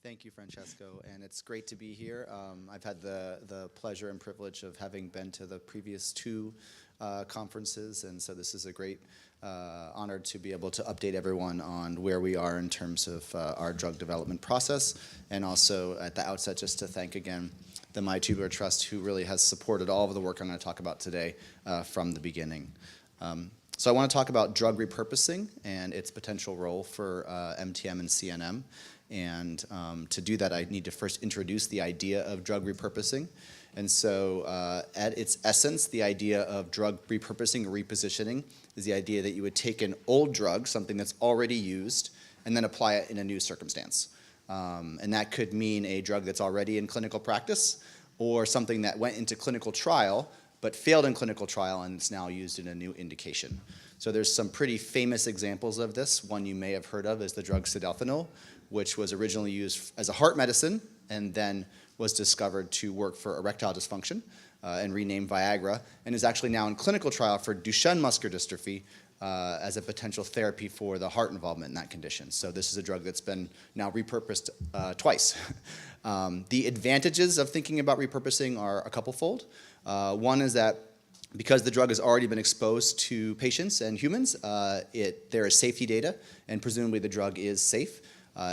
Thank you, Francesco, and it's great to be here. I've had the pleasure and privilege of having been to the previous two conferences, and so this is a great honor to be able to update everyone on where we are in terms of our drug development process, and also at the outset just to thank again the My Tubular Trust, who really has supported all of the work I'm going to talk about today from the beginning. So I want to talk about drug repurposing and its potential role for MTM and CNM. And to do that, I need to first introduce the idea of drug repurposing. And so at its essence, the idea of drug repurposing or repositioning is the idea that you would take an old drug, something that's already used, and then apply it in a new circumstance. And that could mean a drug that's already in clinical practice, or something that went into clinical trial but failed in clinical trial and it's now used in a new indication. So there's some pretty famous examples of this. One you may have heard of is the drug sildenafil, which was originally used as a heart medicine and then was discovered to work for erectile dysfunction and renamed Viagra, and is actually now in clinical trial for Duchenne muscular dystrophy as a potential therapy for the heart involvement in that condition. So this is a drug that's been now repurposed twice. The advantages of thinking about repurposing are a couple-fold. One is that because the drug has already been exposed to patients and humans, there is safety data, and presumably the drug is safe.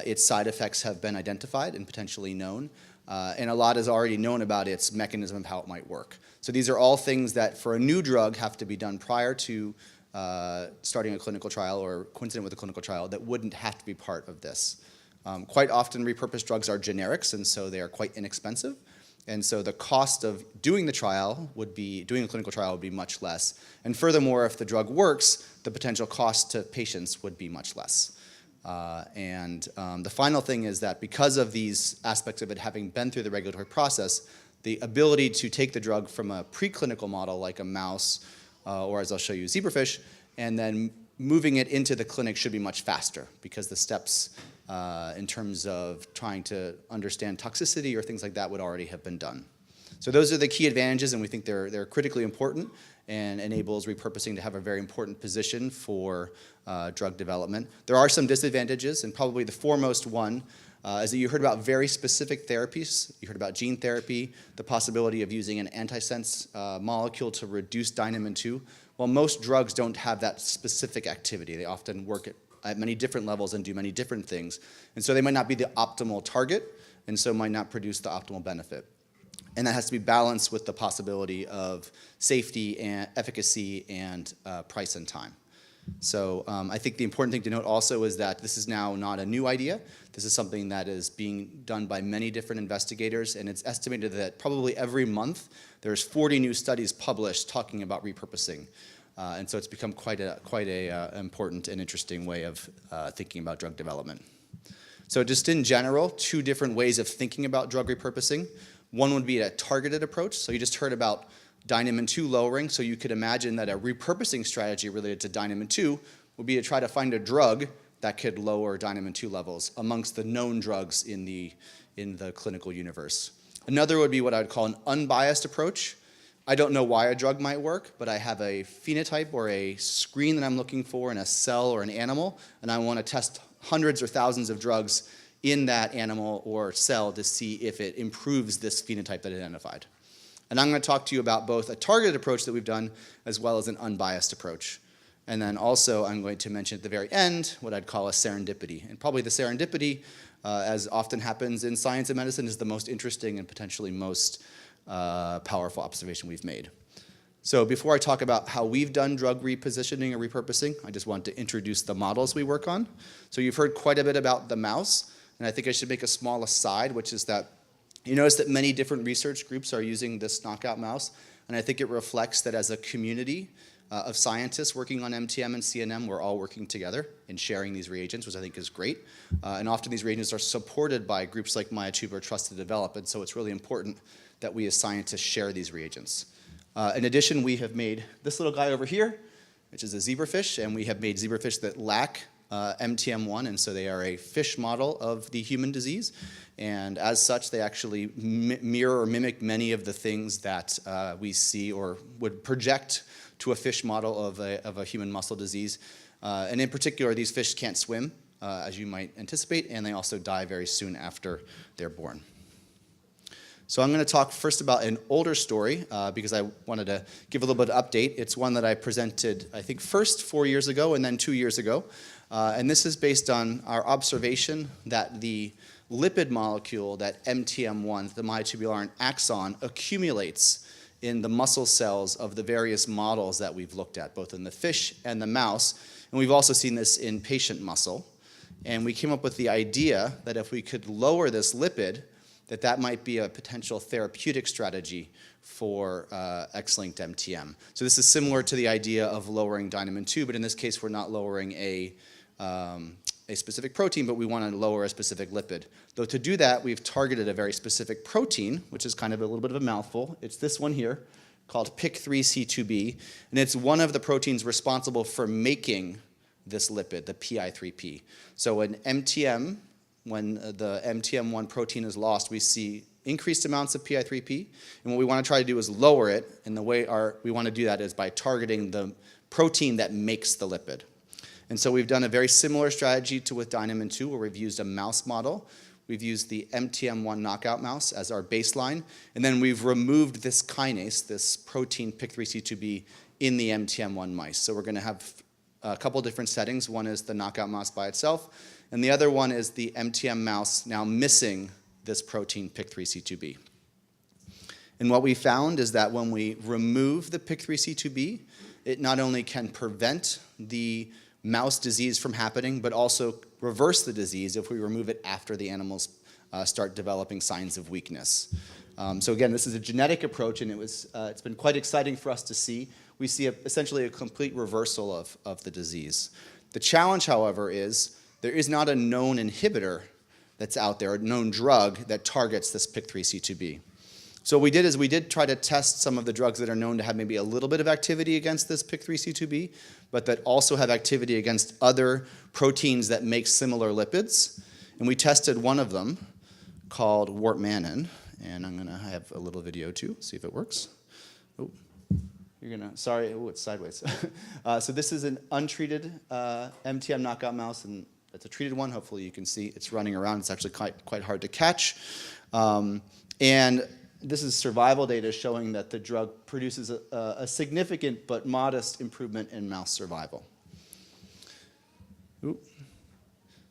Its side effects have been identified and potentially known, and a lot is already known about its mechanism of how it might work. So these are all things that for a new drug have to be done prior to starting a clinical trial or coincident with a clinical trial that wouldn't have to be part of this. Quite often repurposed drugs are generics, and so they are quite inexpensive. And so the cost of doing a clinical trial would be much less. And furthermore, if the drug works, the potential cost to patients would be much less. The final thing is that because of these aspects of it having been through the regulatory process, the ability to take the drug from a preclinical model like a mouse, or as I'll show you, zebrafish, and then moving it into the clinic should be much faster because the steps in terms of trying to understand toxicity or things like that would already have been done. So those are the key advantages, and we think they're critically important and enables repurposing to have a very important position for drug development. There are some disadvantages, and probably the foremost one is that you heard about very specific therapies. You heard about gene therapy, the possibility of using an antisense molecule to reduce dynamin 2. Well, most drugs don't have that specific activity. They often work at many different levels and do many different things. And so they might not be the optimal target, and so might not produce the optimal benefit. And that has to be balanced with the possibility of safety and efficacy and price and time. So I think the important thing to note also is that this is now not a new idea. This is something that is being done by many different investigators, and it's estimated that probably every month there's 40 new studies published talking about repurposing. And so it's become quite a important and interesting way of thinking about drug development. So just in general, two different ways of thinking about drug repurposing. One would be a targeted approach. So you just heard about dynamin 2 lowering. So you could imagine that a repurposing strategy related to dynamin 2 would be to try to find a drug that could lower dynamin 2 levels amongst the known drugs in the clinical universe. Another would be what I would call an unbiased approach. I don't know why a drug might work, but I have a phenotype or a screen that I'm looking for in a cell or an animal, and I want to test hundreds or thousands of drugs in that animal or cell to see if it improves this phenotype that I identified. And I'm going to talk to you about both a targeted approach that we've done as well as an unbiased approach. And then also I'm going to mention at the very end what I'd call a serendipity. And probably the serendipity, as often happens in science and medicine, is the most interesting and potentially most powerful observation we've made. So before I talk about how we've done drug repositioning or repurposing, I just want to introduce the models we work on. So you've heard quite a bit about the mouse, and I think I should make a small aside, which is that you notice that many different research groups are using this knockout mouse, and I think it reflects that as a community of scientists working on MTM and CNM, we're all working together and sharing these reagents, which I think is great. And often these reagents are supported by groups like My Tubular Trust to develop, and so it's really important that we as scientists share these reagents. In addition, we have made this little guy over here, which is a zebrafish, and we have made zebrafish that lack MTM1, and so they are a fish model of the human disease. And as such, they actually mirror or mimic many of the things that we see or would project to a fish model of a human muscle disease. And in particular, these fish can't swim. as you might anticipate, and they also die very soon after they're born. So I'm going to talk first about an older story because I wanted to give a little bit of update. It's one that I presented, I think, first 4 years ago and then 2 years ago. And this is based on our observation that the lipid molecule, that MTM1, the myotubular axon, accumulates in the muscle cells of the various models that we've looked at, both in the fish and the mouse. And we've also seen this in patient muscle. And we came up with the idea that if we could lower this lipid, that might be a potential therapeutic strategy for X-linked MTM. So this is similar to the idea of lowering Dynamin 2, but in this case we're not lowering a specific protein, but we want to lower a specific lipid. Though to do that, we've targeted a very specific protein, which is kind of a little bit of a mouthful. It's this one here, called PIK3C2B, and it's one of the proteins responsible for making this lipid, the PI3P. So an MTM, when the MTM1 protein is lost, we see increased amounts of PI3P, and what we want to try to do is lower it, and the way we want to do that is by targeting the protein that makes the lipid. And so we've done a very similar strategy to with Dynamin 2, where we've used a mouse model. We've used the MTM1 knockout mouse as our baseline, and then we've removed this kinase, this protein PIK3C2B, in the MTM1 mice. So we're going to have a couple different settings. One is the knockout mouse by itself, and the other one is the MTM mouse now missing this protein PIK3C2B. And what we found is that when we remove the PIK3C2B, it not only can prevent the mouse disease from happening, but also reverse the disease if we remove it after the animals start developing signs of weakness. So again, this is a genetic approach, and it's been quite exciting for us to see. We see essentially a complete reversal of the disease. The challenge, however, is there is not a known inhibitor that's out there, a known drug that targets this PIK3C2B. So what we did is we did try to test some of the drugs that are known to have maybe a little bit of activity against this PIK3C2B, but that also have activity against other proteins that make similar lipids. And we tested one of them called warpmannin, and I'm going to have a little video too, see if it works. Oh, you're going to, sorry, oh, it's sideways. So this is an untreated MTM knockout mouse, and it's a treated one. Hopefully you can see it's running around. It's actually quite hard to catch. And this is survival data showing that the drug produces a significant but modest improvement in mouse survival. Ooh.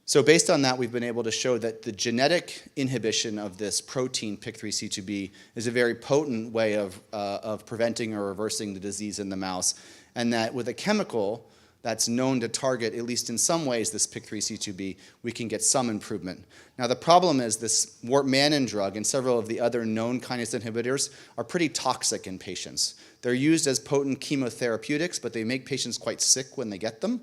So based on that, we've been able to show that the genetic inhibition of this protein PIK3C2B is a very potent way of preventing or reversing the disease in the mouse, and that with a chemical that's known to target, at least in some ways, this PIK3C2B, we can get some improvement. Now the problem is this warpmannin drug and several of the other known kinase inhibitors are pretty toxic in patients. They're used as potent chemotherapeutics, but they make patients quite sick when they get them.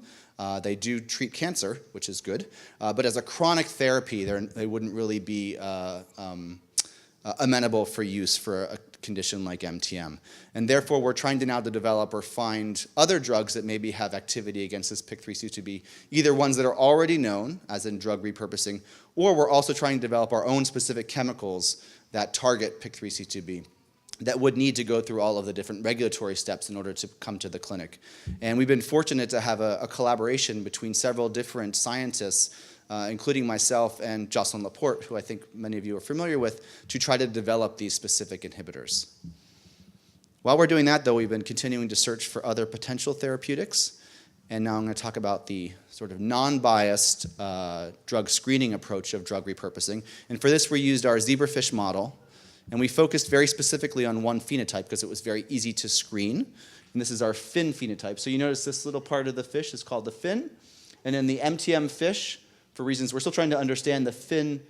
They do treat cancer, which is good, but as a chronic therapy, they wouldn't really be amenable for use for a condition like MTM. And therefore, we're trying to now develop or find other drugs that maybe have activity against this PIK3C2B, either ones that are already known, as in drug repurposing, or we're also trying to develop our own specific chemicals that target PIK3C2B that would need to go through all of the different regulatory steps in order to come to the clinic. And we've been fortunate to have a collaboration between several different scientists, including myself and Jocelyn Laporte, who I think many of you are familiar with, to try to develop these specific inhibitors. While we're doing that, though, we've been continuing to search for other potential therapeutics, and now I'm going to talk about the sort of non-biased drug screening approach of drug repurposing. And for this, we used our zebrafish model, and we focused very specifically on one phenotype because it was very easy to screen. And this is our fin phenotype. So you notice this little part of the fish is called the fin, and in the MTM fish, for reasons we're still trying to understand, the fin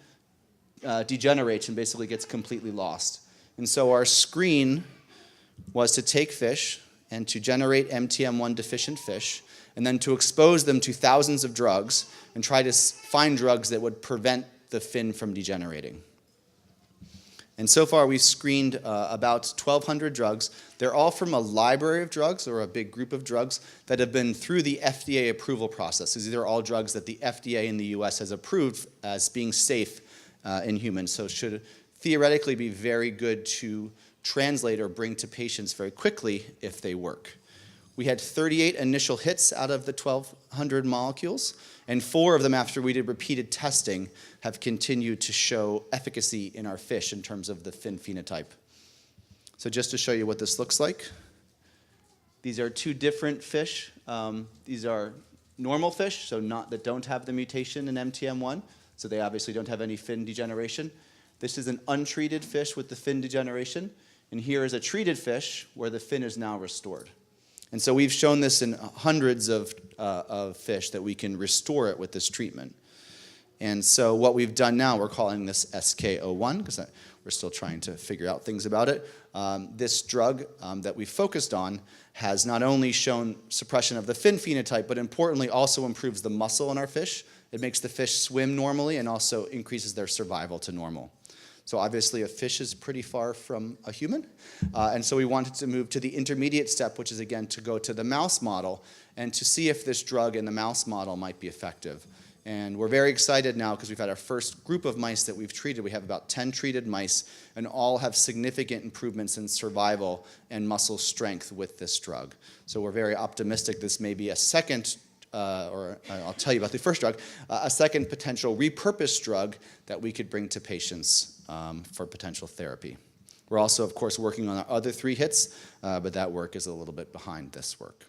degenerates and basically gets completely lost. And so our screen was to take fish and to generate MTM1 deficient fish, and then to expose them to thousands of drugs and try to find drugs that would prevent the fin from degenerating. And so far we've screened about 1,200 drugs. They're all from a library of drugs or a big group of drugs that have been through the FDA approval process. These are all drugs that the FDA in the US has approved as being safe in humans, so should theoretically be very good to translate or bring to patients very quickly if they work. We had 38 initial hits out of the 1,200 molecules, and 4 of them, after we did repeated testing, have continued to show efficacy in our fish in terms of the fin phenotype. So just to show you what this looks like, these are 2 different fish. These are normal fish, so that don't have the mutation in MTM1, so they obviously don't have any fin degeneration. This is an untreated fish with the fin degeneration, and here is a treated fish where the fin is now restored. And so we've shown this in hundreds of fish that we can restore it with this treatment. And so what we've done now, we're calling this SK01, because we're still trying to figure out things about it. This drug that we focused on has not only shown suppression of the fin phenotype, but importantly also improves the muscle in our fish. It makes the fish swim normally and also increases their survival to normal. So obviously a fish is pretty far from a human, and so we wanted to move to the intermediate step, which is again to go to the mouse model and to see if this drug in the mouse model might be effective. And we're very excited now because we've had our first group of mice that we've treated. We have about 10 treated mice, and all have significant improvements in survival and muscle strength with this drug. So we're very optimistic this may be a second, or I'll tell you about the first drug, a second potential repurposed drug that we could bring to patients for potential therapy. We're also, of course, working on our other 3 hits, but that work is a little bit behind this work.